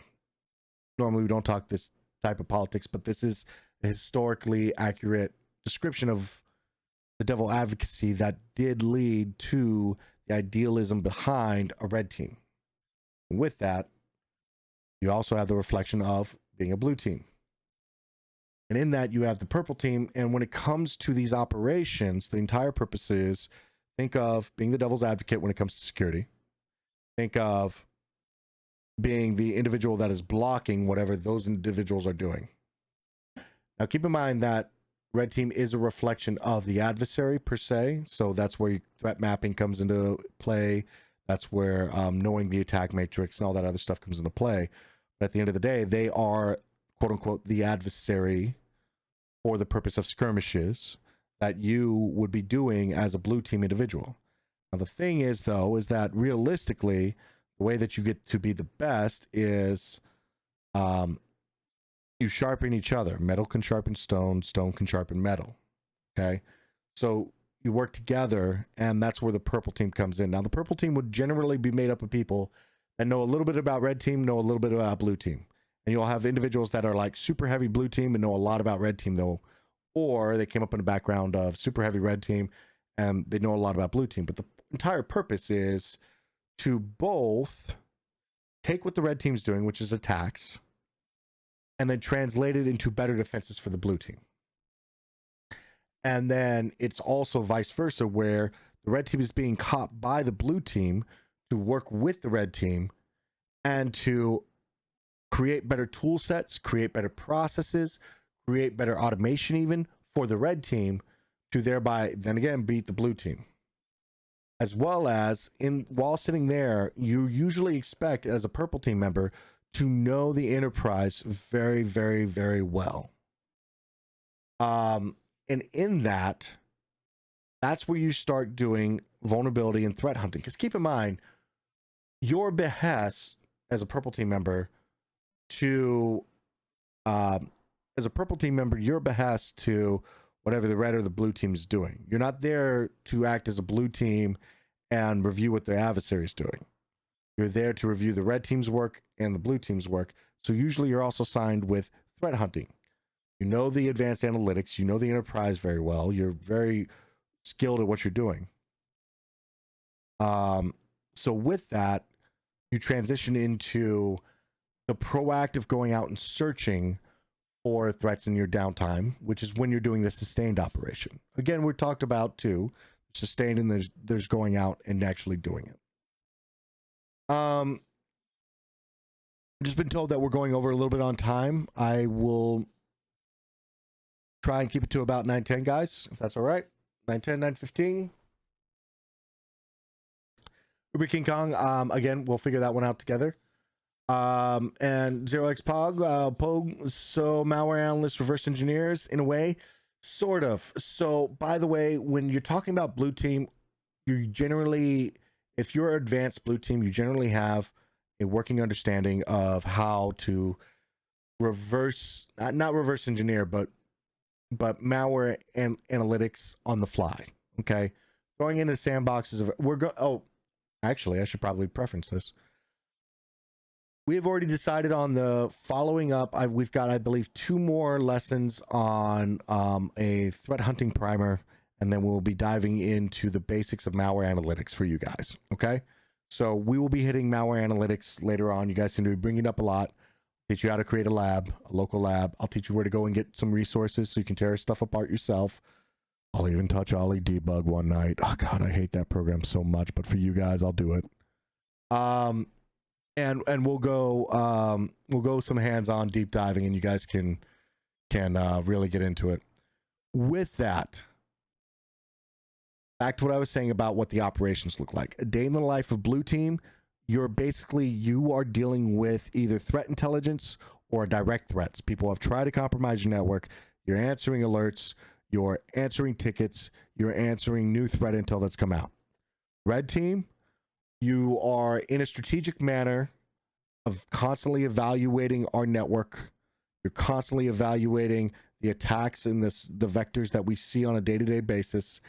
normally we don't talk this type of politics, but this is a historically accurate description of the devil advocacy that did lead to the idealism behind a red team. And with that, you also have the reflection of being a blue team. And in that, you have the purple team. And when it comes to these operations, the entire purpose is, think of being the devil's advocate when it comes to security. Think of being the individual that is blocking whatever those individuals are doing. Now, keep in mind that red team is a reflection of the adversary per se. So that's where threat mapping comes into play. That's where knowing the attack matrix and all that other stuff comes into play. But at the end of the day, they are, quote unquote, the adversary for the purpose of skirmishes that you would be doing as a blue team individual. Now, the thing is, though, is that realistically, the way that you get to be the best is you sharpen each other. Metal can sharpen stone, stone can sharpen metal. Okay? So you work together, and that's where the purple team comes in. Now, the purple team would generally be made up of people that know a little bit about red team, know a little bit about blue team. And you'll have individuals that are like super heavy blue team and know a lot about red team, though. Or they came up in a background of super heavy red team and they know a lot about blue team. But the entire purpose is to both take what the red team's doing, which is attacks, and then translate it into better defenses for the blue team. And then it's also vice versa, where the red team is being caught by the blue team to work with the red team and to create better tool sets, create better processes, create better automation even for the red team to thereby then again beat the blue team. As well as while sitting there, you usually expect as a purple team member to know the enterprise very, very, very well. And in that, that's where you start doing vulnerability and threat hunting. Because keep in mind, your behest as a purple team member to your behest to whatever the red or the blue team is doing. You're not there to act as a blue team and review what the adversary is doing. You're there to review the red team's work and the blue team's work. So usually you're also signed with threat hunting. You know the advanced analytics, you know the enterprise very well. You're very skilled at what you're doing. So with that, you transition into the proactive going out and searching for threats in your downtime, which is when you're doing the sustained operation. Again, we talked about too, sustained, and there's going out and actually doing it. I've just been told that we're going over a little bit on time. I will try and keep it to about 9:10, guys, if that's all right. 9:10, 9:15. Uber King Kong, again, we'll figure that one out together. And 0xPog, Pog, so malware analysts, reverse engineers, in a way, sort of. So, by the way, when you're talking about blue team, you generally, if you're advanced blue team, you generally have a working understanding of how to reverse, not reverse engineer, but malware and analytics on the fly. Okay, throwing into sandboxes of actually, I should probably preference this. We have already decided on the following up. We've got, I believe, 2 more lessons on a threat hunting primer, and then we'll be diving into the basics of malware analytics for you guys. Okay, so we will be hitting malware analytics later on. You guys seem to be bringing it up a lot. Teach you how to create a lab, a local lab. I'll teach you where to go and get some resources so you can tear stuff apart yourself. I'll even touch Ollie Debug one night. Oh God, I hate that program so much, but for you guys, I'll do it. And we'll go some hands-on deep diving, and you guys can really get into it. With that, back to what I was saying about what the operations look like. A day in the life of blue team, you are dealing with either threat intelligence or direct threats. People have tried to compromise your network. You're answering alerts, you're answering tickets, you're answering new threat intel that's come out. Red team, you are in a strategic manner of constantly evaluating our network. You're constantly evaluating the attacks and the vectors that we see on a day-to-day basis,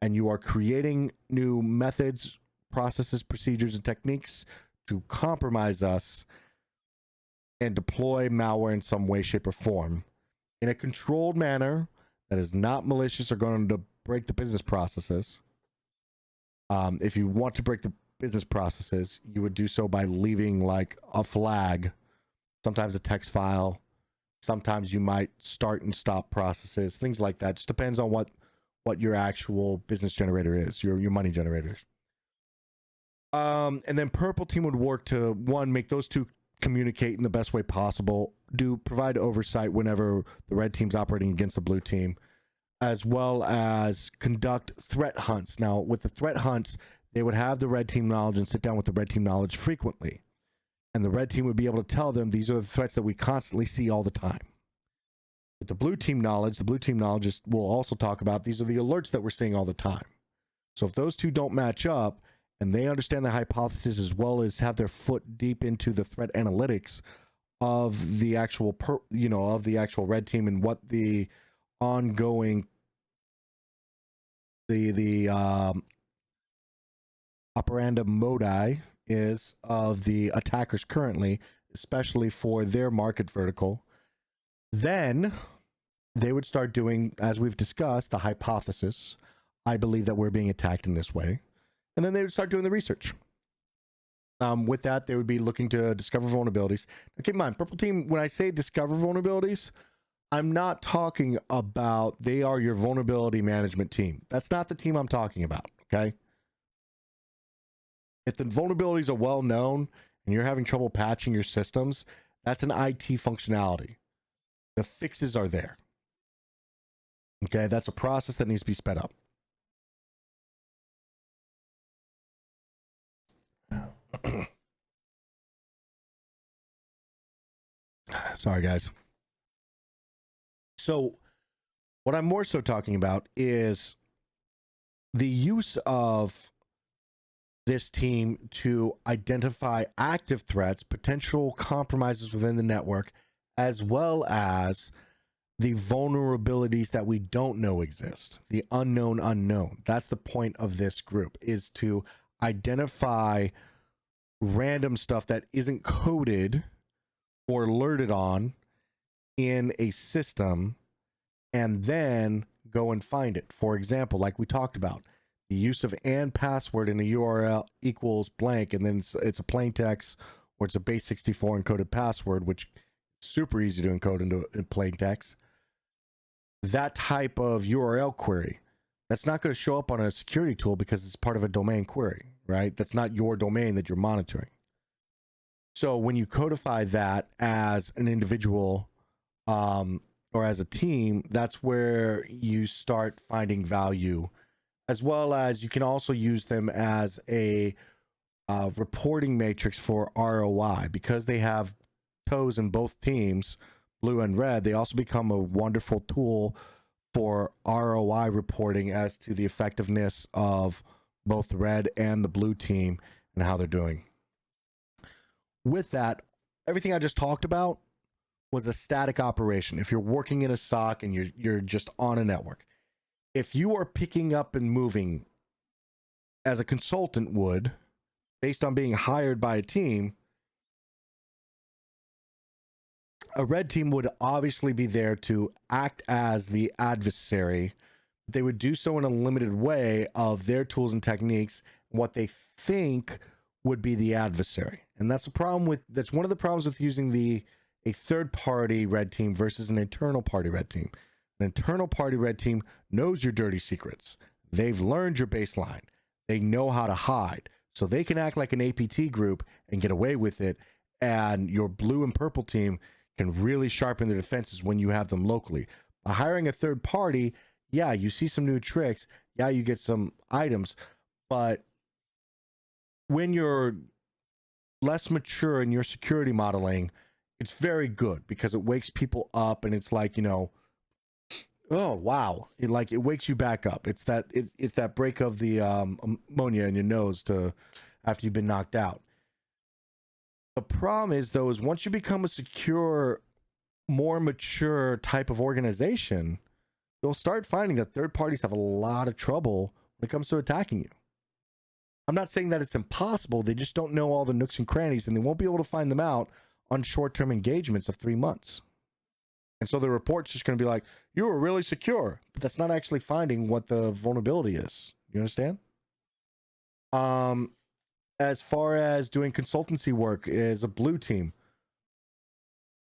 and you are creating new methods, processes, procedures, and techniques to compromise us and deploy malware in some way, shape, or form in a controlled manner that is not malicious or going to break the business processes. If you want to break the business processes, you would do so by leaving like a flag, sometimes a text file, sometimes you might start and stop processes, things like that. Just depends on what your actual business generator is, your money generators. And then purple team would work to, one, make those two communicate in the best way possible, provide oversight whenever the red team's operating against the blue team, as well as conduct threat hunts. Now, with the threat hunts, they would have the red team knowledge and sit down with the red team knowledge frequently. And the red team would be able to tell them, these are the threats that we constantly see all the time. With the blue team knowledge will also talk about, these are the alerts that we're seeing all the time. So if those two don't match up and they understand the hypothesis as well as have their foot deep into the threat analytics of the actual red team and what the ongoing operanda modi is of the attackers currently, especially for their market vertical, then they would start doing, as we've discussed, the hypothesis. I believe that we're being attacked in this way. And then they would start doing the research. With that, they would be looking to discover vulnerabilities. Now, keep in mind, purple team, when I say discover vulnerabilities, I'm not talking about they are your vulnerability management team. That's not the team I'm talking about, okay? If the vulnerabilities are well known and you're having trouble patching your systems, that's an IT functionality. The fixes are there. Okay, that's a process that needs to be sped up. Sorry, guys. So what I'm more so talking about is the use of this team to identify active threats, potential compromises within the network, as well as the vulnerabilities that we don't know exist, the unknown unknown. That's the point of this group, is to identify random stuff that isn't coded or alerted on in a system and then go and find it. For example, like we talked about, the use of and password in a URL equals blank, and then it's a plain text or it's a base 64 encoded password, which is super easy to encode into in plain text. That type of URL query, that's not going to show up on a security tool because it's part of a domain query, right? That's not your domain that you're monitoring. So when you codify that as an individual or as a team, that's where you start finding value, as well as you can also use them as a reporting matrix for ROI. Because they have toes in both teams, blue and red, they also become a wonderful tool for ROI reporting as to the effectiveness of both the red and the blue team and how they're doing. With that, everything I just talked about was a static operation. If you're working in a SOC and you're just on a network, if you are picking up and moving as a consultant would, based on being hired by a team, a red team would obviously be there to act as the adversary. They would do so in a limited way of their tools and techniques, what they think would be the adversary. And that's one of the problems with using a third party red team versus an internal party red team. An internal party red team knows your dirty secrets. They've learned your baseline. They know how to hide. So they can act like an APT group and get away with it. And your blue and purple team can really sharpen their defenses when you have them locally. By hiring a third party, yeah, you see some new tricks. Yeah, you get some items. But when you're less mature in your security modeling, it's very good because it wakes people up, and it's like, oh wow, it wakes you back up. It's that break of the ammonia in your nose after you've been knocked out. The problem is, though, is once you become a secure, more mature type of organization, you'll start finding that third parties have a lot of trouble when it comes to attacking you. I'm not saying that it's impossible. They just don't know all the nooks and crannies, and they won't be able to find them out on short-term engagements of 3 months. And so the report's just going to be like, you were really secure, but that's not actually finding what the vulnerability is. You understand? As far as doing consultancy work as a blue team,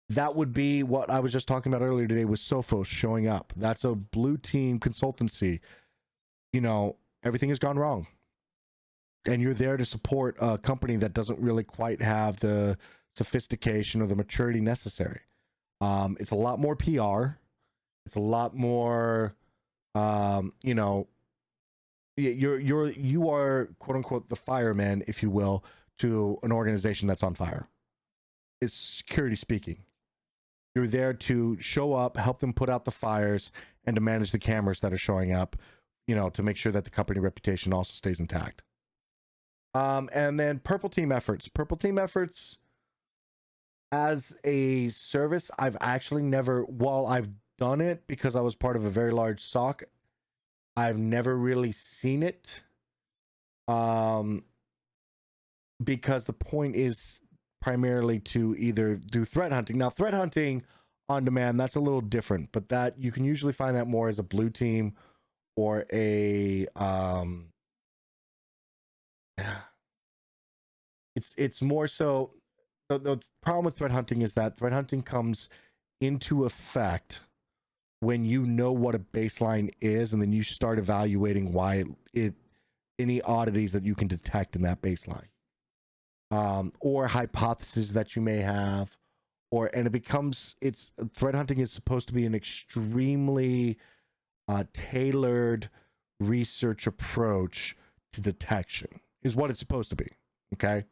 that would be what I was just talking about earlier today with Sophos showing up. That's a blue team consultancy. Everything has gone wrong. And you're there to support a company that doesn't really quite have the sophistication or the maturity necessary. It's a lot more PR. It's a lot more, you are quote unquote the fireman, if you will, to an organization that's on fire. It's security speaking. You're there to show up, help them put out the fires, and to manage the cameras that are showing up, to make sure that the company reputation also stays intact. And then purple team efforts. Purple team efforts as a service, I've actually never, while I've done it because I was part of a very large SOC, I've never really seen it. Because the point is primarily to either do threat hunting. Now, threat hunting on demand, that's a little different, but that you can usually find that more as a blue team or a it's more so the problem with threat hunting is that threat hunting comes into effect when you know what a baseline is, and then you start evaluating why any oddities that you can detect in that baseline, or hypotheses that you may have, and threat hunting is supposed to be an extremely tailored research approach to detection, is what it's supposed to be. Okay.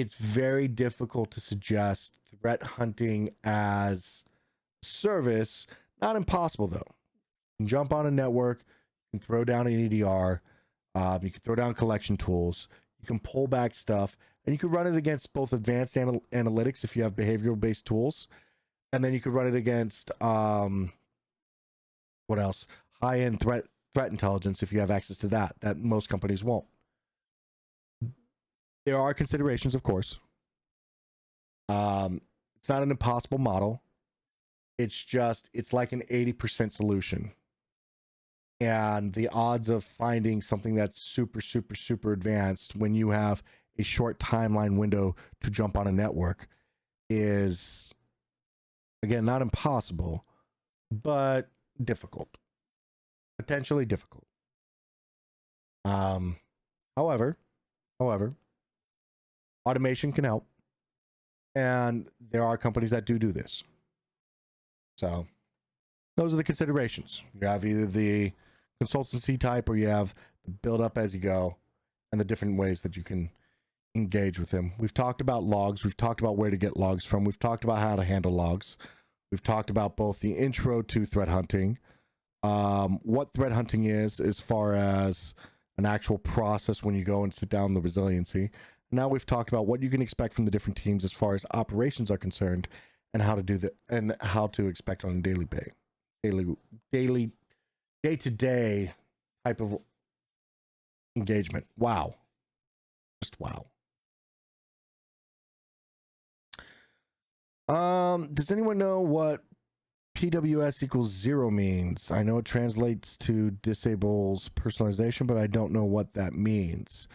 it's very difficult to suggest threat hunting as service. Not impossible though. You can jump on a network, you can throw down an EDR, you can throw down collection tools, you can pull back stuff, and you can run it against both advanced analytics if you have behavioral based tools, and then you could run it against what else? High-end threat intelligence if you have access to that most companies won't. There are considerations, of course. It's not an impossible model. It's like an 80% solution. And the odds of finding something that's super, super, super advanced when you have a short timeline window to jump on a network is, again, not impossible, but difficult. Potentially difficult. However, automation can help. And there are companies that do this. So those are the considerations. You have either the consultancy type or you have the build up as you go and the different ways that you can engage with them. We've talked about logs. We've talked about where to get logs from. We've talked about how to handle logs. We've talked about both the intro to threat hunting, what threat hunting is as far as an actual process when you go and sit down the resiliency. Now we've talked about what you can expect from the different teams as far as operations are concerned and how to do that and how to expect on a day-to-day type of engagement. Wow. Just wow. Does anyone know what PWS equals 0 means? I know it translates to disables personalization, but I don't know what that means.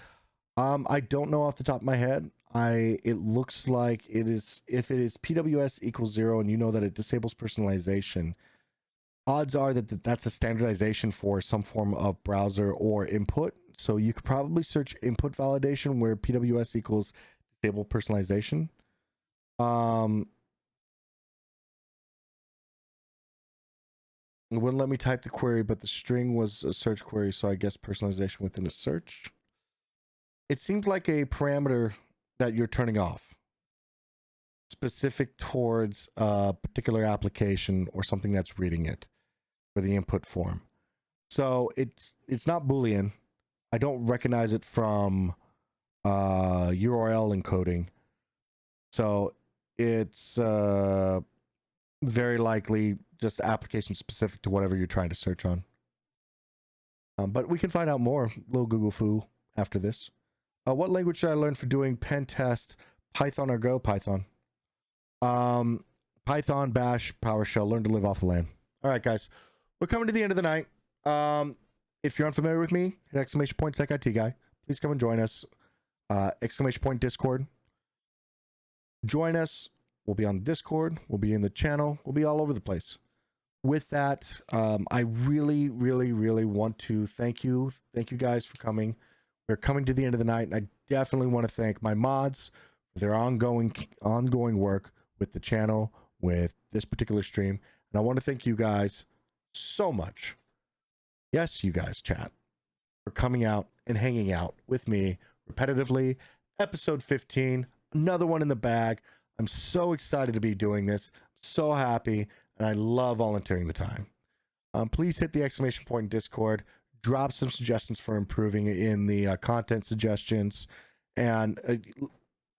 I don't know off the top of my head. It looks like it is, if it is PWS equals 0 and you know that it disables personalization, odds are that that's a standardization for some form of browser or input. So you could probably search input validation where PWS equals disable personalization. It wouldn't let me type the query, but the string was a search query, so I guess personalization within a search. It seems like a parameter that you're turning off, specific towards a particular application or something that's reading it for the input form. So it's not Boolean. I don't recognize it from URL encoding. So it's very likely just application specific to whatever you're trying to search on. But we can find out more. Little Google foo after this. What language should I learn for doing pen test? Python or Go? Python. Python, Bash, PowerShell. Learn to live off the land. All right, guys. We're coming to the end of the night. If you're unfamiliar with me, hit exclamation point Sec IT guy. Please come and join us. Exclamation point Discord. Join us. We'll be on Discord. We'll be in the channel. We'll be all over the place. With that, I really, really, really want to thank you. Thank you guys for coming. We're coming to the end of the night, and I definitely want to thank my mods for their ongoing work with the channel, with this particular stream. And I want to thank you guys so much. Yes, you guys, chat, for coming out and hanging out with me repetitively. Episode 15, another one in the bag. I'm so excited to be doing this. So happy, and I love volunteering the time. Please hit the exclamation point in Discord. Drop some suggestions for improving in the content suggestions. And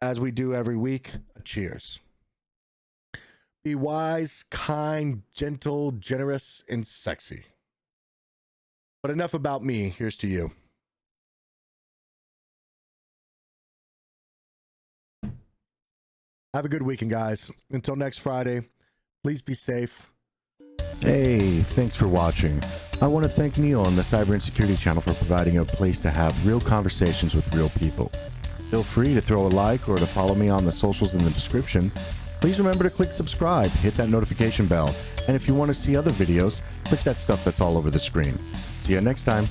as we do every week, cheers. Be wise, kind, gentle, generous, and sexy. But enough about me. Here's to you. Have a good weekend, guys. Until next Friday, please be safe. Hey, thanks for watching. I want to thank Neil on the Cyber Insecurity channel for providing a place to have real conversations with real people. Feel free to throw a like or to follow me on the socials in the description. Please remember to click subscribe, hit that notification bell, and if you want to see other videos, click that stuff that's all over the screen. See you next time.